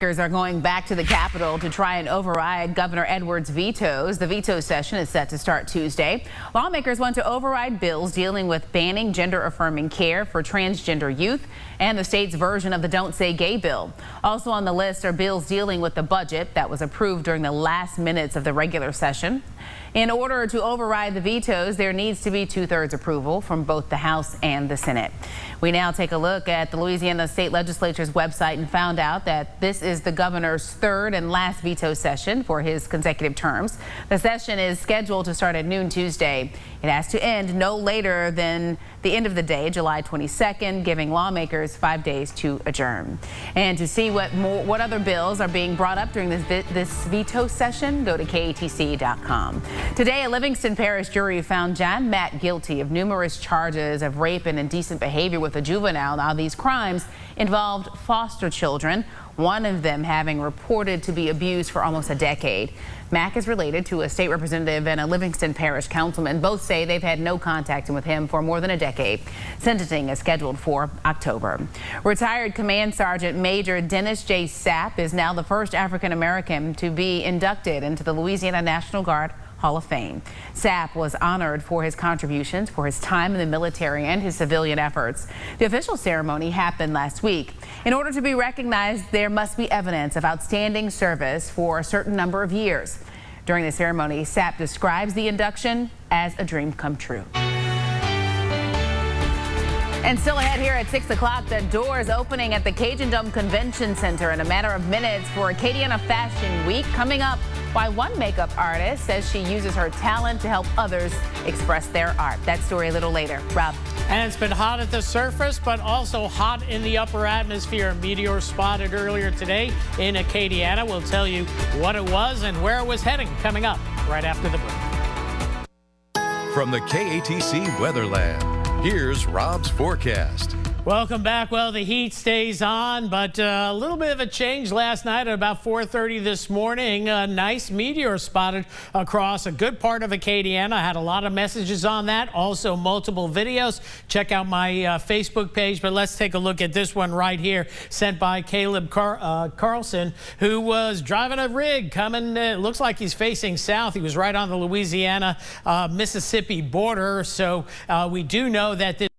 Lawmakers are going back to the Capitol to try and override Governor Edwards' vetoes. The veto session is set to start Tuesday. Lawmakers want to override bills dealing with banning gender-affirming care for transgender youth and the state's version of the Don't Say Gay bill. Also on the list are bills dealing with the budget that was approved during the last minutes of the regular session. In order to override the vetoes, there needs to be 2/3 approval from both the House and the Senate. We now take a look at the Louisiana State Legislature's website and found out that this is the governor's third and last veto session for his consecutive terms. The session is scheduled to start at noon Tuesday. It has to end no later than the end of the day, July 22nd, giving lawmakers 5 days to adjourn. And to see what other bills are being brought up during this veto session, go to KATC.com. Today, a Livingston Parish jury found John Matt guilty of numerous charges of rape and indecent behavior with a juvenile. Now, these crimes involved foster children, one of them having reported to be abused for almost a decade. Mack is related to a state representative and a Livingston Parish councilman. Both say they've had no contact with him for more than a decade. Sentencing is scheduled for October. Retired Command Sergeant Major Dennis J. Sapp is now the first African American to be inducted into the Louisiana National Guard Hall of Fame. Sapp was honored for his contributions for his time in the military and his civilian efforts. The official ceremony happened last week. In order to be recognized, there must be evidence of outstanding service for a certain number of years. During the ceremony, Sapp describes the induction as a dream come true. And still ahead here at 6 o'clock, the doors opening at the Cajun Dome Convention Center in a matter of minutes for Acadiana Fashion Week. Coming up, why one makeup artist says she uses her talent to help others express their art. That story a little later. Rob. And it's been hot at the surface, but also hot in the upper atmosphere. A meteor spotted earlier today in Acadiana. We'll tell you what it was and where it was heading coming up right after the break. From the KATC Weatherland, here's Rob's forecast. Welcome back. Well, the heat stays on, but a little bit of a change last night at about 4:30 this morning. A nice meteor spotted across a good part of Acadiana. I had a lot of messages on that, also multiple videos. Check out my Facebook page, but let's take a look at this one right here, sent by Caleb Carlson, who was driving a rig coming, it looks like he's facing south. He was right on the Louisiana-Mississippi border, so we do know that this